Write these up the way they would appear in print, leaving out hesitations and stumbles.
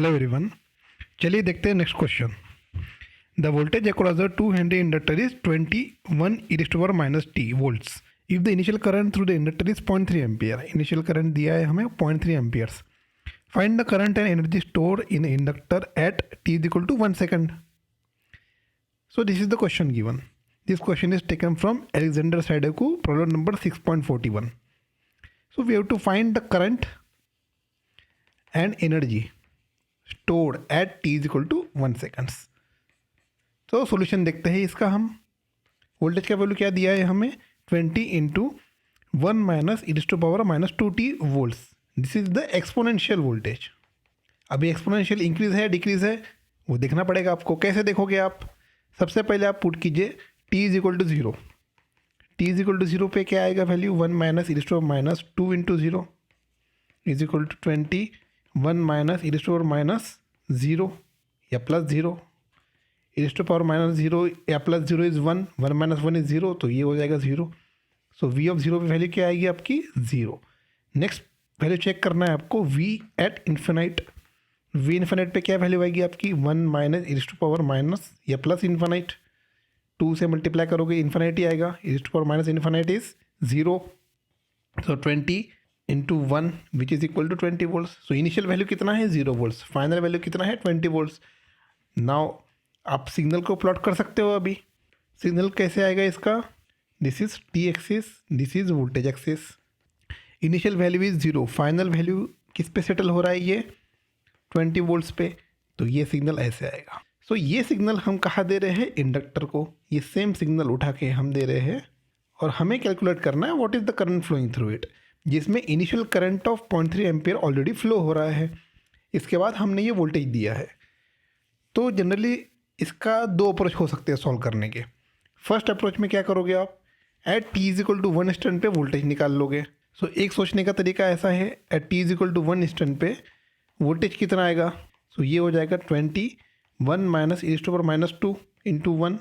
Hello everyone. चलिए देखते हैं next question. The voltage across the 2 henry inductor is 21 e to the power minus t volts if the initial current through the inductor is 0.3 ampere. Initial current दिया है हमें 0.3 amperes. Find the current and energy store in inductor at t is equal to 1 second. So this is the question given. This question is taken from Alexander Sadeku, problem number 6.41. So we have to find the current and energy stored at t is equal to 1 seconds. तो solution देखते हैं इसका हम। Voltage का value क्या दिया है हमें 20 into 1 minus e to the power minus 2t volts. This is the exponential voltage. अभी एक्सपोनेंशियल इंक्रीज है डिक्रीज है वो देखना पड़ेगा आपको। कैसे देखोगे आप? सबसे पहले आप पुट कीजिए t is equal to 0। t is equal to 0 पे क्या आएगा value 1 minus e to the power minus 2 into 0 is equal to 20 1 minus e to the power minus 0 या plus 0 e to the power minus 0 या plus 0 is 1 1 minus 1 is 0 तो ये हो जाएगा 0। सो v of 0 पे वैल्यू क्या आएगी आपकी 0। नेक्स्ट वैल्यू चेक करना है आपको v at infinite. v infinite पे क्या वैल्यू आएगी आपकी 1 minus e to the power minus या प्लस इन्फिनाइट 2 से मल्टीप्लाई करोगे इन्फिनाइट ही आएगा। e to the power minus infinite is 0। So 20 into 1 which is equal to 20 volts. So initial value कितना है 0 वोल्ट्स, फाइनल वैल्यू कितना है 20 वोल्ट्स। नाउ आप signal को प्लॉट कर सकते हो। अभी सिग्नल कैसे आएगा इसका? This is t axis, this is voltage axis. Initial value is 0, final value किस पे सेटल हो रहा है ये 20 वोल्ट्स पे, तो ये सिग्नल ऐसे आएगा। सो ये सिग्नल हम कहाँ दे रहे हैं इंडक्टर को। ये सेम सिग्नल उठा के हम दे रहे हैं और हमें कैलकुलेट करना है what is the current flowing through it, जिसमें initial current of 0.3 ampere already flow हो रहा है। इसके बाद हमने ये वोल्टेज दिया है। तो जनरली इसका दो अप्रोच हो सकते हैं सॉल्व करने के। फर्स्ट अप्रोच में क्या करोगे आप at t is equal to 1 instant पे वोल्टेज निकाल लोगे। सो एक सोचने का तरीका ऐसा है at t is equal to 1 instant पे वोल्टेज कितना आएगा। सो ये हो जाएगा 20 1 minus e to the power minus 2 into 1।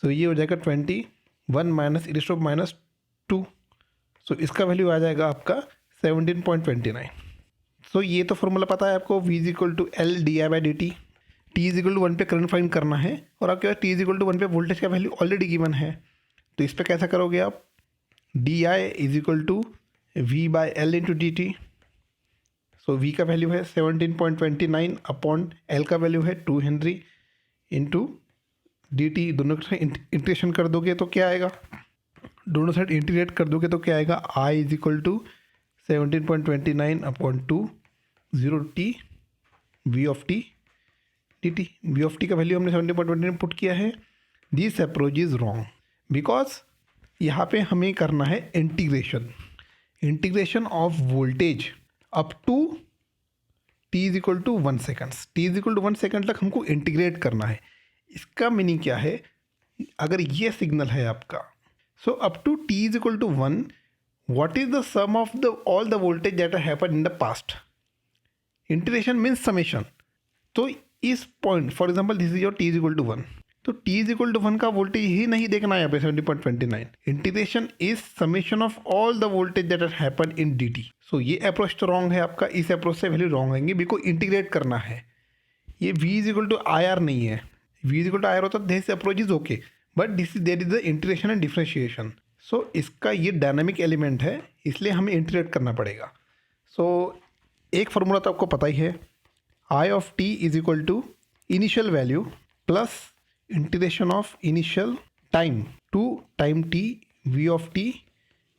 So ये हो जाएगा 20 1 minus e to the power minus 2। So इसका वैल्यू आ जाएगा आपका 17.29। सो ये तो फॉर्मूला पता है आपको v is equal to L d i by d t. T is equal to 1 पे करंट फाइंड करना है और आपके पास टी इज इक्वल टू 1 पे वोल्टेज का वैल्यू ऑलरेडी गिवन है। तो इस पर कैसा करोगे आप d i is equal to v by L into d T. So v का वैल्यू है 17.29 अपॉन एल का वैल्यू है 2 हेनरी इंटू डी टी। दोनों के साथ इंटीग्रेशन कर दोगे तो क्या आएगा, दोनों साइड इंटीग्रेट कर दोगे तो क्या आएगा I is equal to 17.29 upon 2 0 T we of T D T. We of T का वैल्यू हमने 17.29 पुट किया है। This approach is wrong because यहाँ पे हमें करना है integration of voltage up to T is equal to 1 seconds. T is equal to 1 second तक हमको इंटीग्रेट करना है। इसका मीनिंग क्या है, अगर ये सिग्नल है आपका so up to T is equal to 1 what is the sum of the all the voltage that happened in the past. Integration means summation. तो इस point for example this is your T is equal to 1, तो T is equal to 1 का voltage ही नहीं देखना है यहाँ पे 70.29। Integration is summation of all the voltage that has happened in D T. So ये अप्रोच तो रॉन्ग है आपका। इस अप्रोच से वैल्यू रॉन्ग आएंगे बिकॉज इंटीग्रेट करना है। ये V is equal to I R नहीं है। V is equal to I R होता this approach is okay but this is there is the integration and differentiation. So इसका ये डायनामिक एलिमेंट है इसलिए हमें इंटीग्रेट करना पड़ेगा। सो एक फार्मूला तो आपको पता ही है, I of T is equal to initial value plus integration of initial time to time T we of T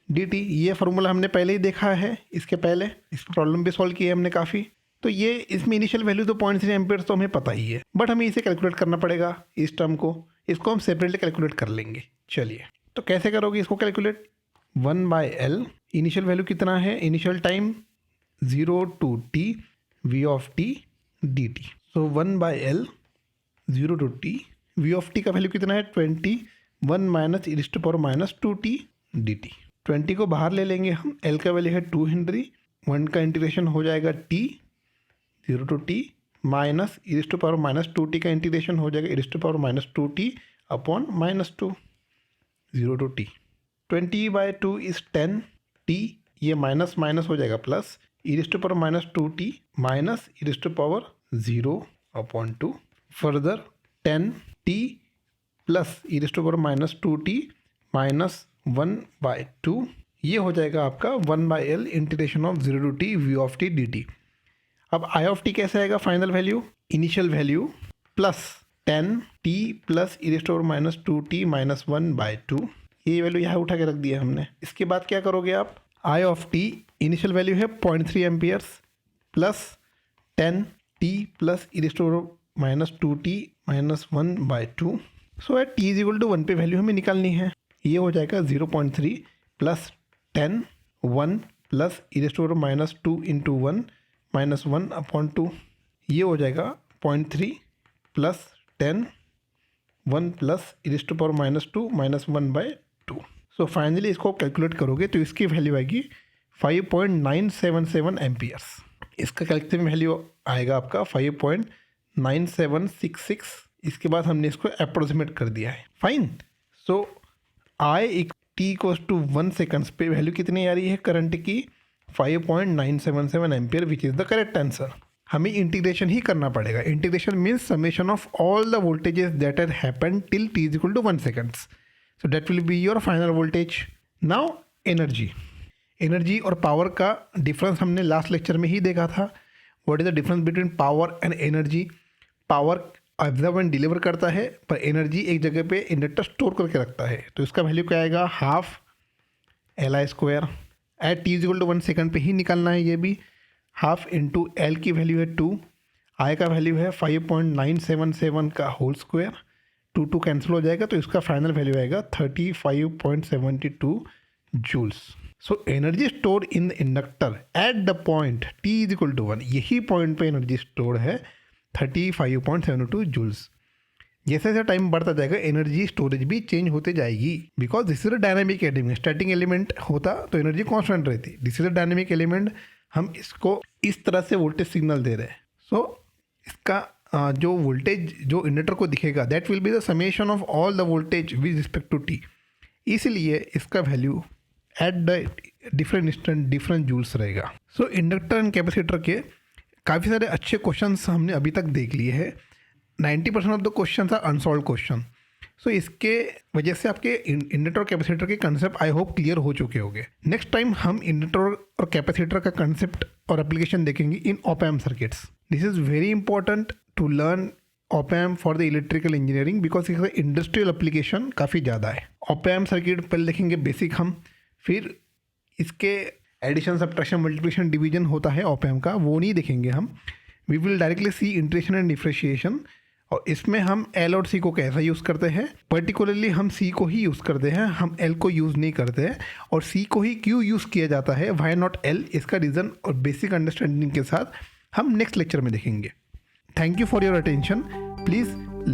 D T. ये फार्मूला हमने पहले ही देखा है, इसके पहले इस प्रॉब्लम भी सॉल्व किए हमने काफ़ी। तो ये इसमें इनिशियल वैल्यू तो 0.3 एम्पियर तो हमें पता ही है बट हमें इसे कैलकुलेट करना पड़ेगा इस टर्म को। इसको हम सेपरेटली कैलकुलेट कर लेंगे। चलिए तो कैसे करोगे इसको calculate 1 by L initial value कितना है, initial time 0 to t we of T D T. So 1 by L 0 to t we of T का वैल्यू कितना है 20 1 minus e to the power minus 2 t D t. 20 को बाहर ले लेंगे हम, एल का वैल्यू है 2 हेनरी, 1 का इंटीग्रेशन हो जाएगा t 0 to t minus e to the power minus 2 t का इंटीग्रेशन हो जाएगा e to the power minus 2 t upon minus 2 0 to t. 20 by 2 is 10 t, ये माइनस माइनस हो जाएगा plus e to the power minus 2 t minus e to the power 0/2 further 10t plus e⁻²t minus 1/2, ये हो जाएगा आपका 1/L integration of 0 to t v of t dt। अब i of t कैसे आएगा? Final value, initial value plus 10t plus e⁻²t minus 1/2, ये value यहाँ उठा के रख दिया हमने। इसके बाद क्या करोगे आप? i of t initial value है 0.3 amperes plus 10t plus e⁻²t minus 1/2। So at t is equal to 1 पे वैल्यू हमें निकालनी है। ये हो जाएगा 0.3 plus 10 1 plus e⁻² into 1 minus 1/2, ये हो जाएगा 0.3 plus 10 1 plus e⁻² minus 1/2। So finally इसको कैलकुलेट करोगे तो इसकी वैल्यू आएगी 5.977 एम्पियर्स। इसका कैलकुलेशन वैल्यू आएगा आपका 5.9766। इसके बाद हमने इसको अप्रोक्सीमेट कर दिया है। Fine. So i t equals to 1 seconds पे वैल्यू कितनी आ रही है करंट की? 5.977 ampere, which is the correct answer. हमें इंटीग्रेशन ही करना पड़ेगा। Integration means summation of all the voltages that had happened till t is equal to 1 seconds. So that will be your final voltage. Now energy और power का difference हमने last lecture में ही देखा था। What is the difference between power and energy? Power observe and deliver करता है, पर एनर्जी एक जगह पे इंडक्टर स्टोर करके रखता है। तो इसका वैल्यू क्या आएगा? Half Li²। At t is equal to 1 second पे ही निकालना है। ये भी हाफ इंटू L की वैल्यू है 2, I का वैल्यू है 5.977 का होल स्क्वायर, 2 कैंसिल हो जाएगा तो इसका फाइनल वैल्यू आएगा 35.72 joules. So energy store in the inductor at the point t is equal to 1, यही पॉइंट पे एनर्जी स्टोर है 35.72 जूल्स। जैसे जैसे टाइम बढ़ता जाएगा एनर्जी स्टोरेज भी चेंज होते जाएगी, because this is a dynamic element. Static element होता तो एनर्जी कांस्टेंट रहती। This is a dynamic element, हम इसको इस तरह से वोल्टेज सिग्नल दे रहे हैं। सो इसका जो वोल्टेज जो इंडक्टर को दिखेगा that will be the summation of all the voltage with respect to t. इसलिए इसका value at the different instant different joules रहेगा। सो इंडक्टर एंड कैपेसिटर के काफ़ी सारे अच्छे क्वेश्चंस हमने अभी तक देख लिए हैं। 90% of the question are unsolved question. So इसके वजह से आपके इंडक्टर और कैपेसिटर के कंसेप्ट आई होप क्लियर हो चुके होंगे। नेक्स्ट टाइम हम इंडक्टर और कैपेसिटर का कंसेप्ट और एप्लीकेशन देखेंगे in op amp circuits. This is very important to learn op amp for the electrical engineering, because इसका इंडस्ट्रियल एप्लीकेशन काफ़ी ज़्यादा है। ऑप-एम्प सर्किट पहले देखेंगे बेसिक हम, फिर इसके एडिशन सब्ट्रैक्शन मल्टीप्लिकेशन डिवीजन होता है ऑप-एम्प का, वो नहीं देखेंगे हम। We will directly see integration and differentiation, और इसमें हम L और C को कैसा यूज़ करते हैं। पर्टिकुलरली हम C को ही यूज़ करते हैं, हम L को यूज़ नहीं करते हैं। और C को ही क्यों यूज़ किया जाता है, वाई नॉट L, इसका रीज़न और बेसिक अंडरस्टैंडिंग के साथ हम नेक्स्ट लेक्चर में देखेंगे। Thank you for your attention. Please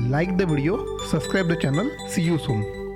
like the video, subscribe the channel. See you soon.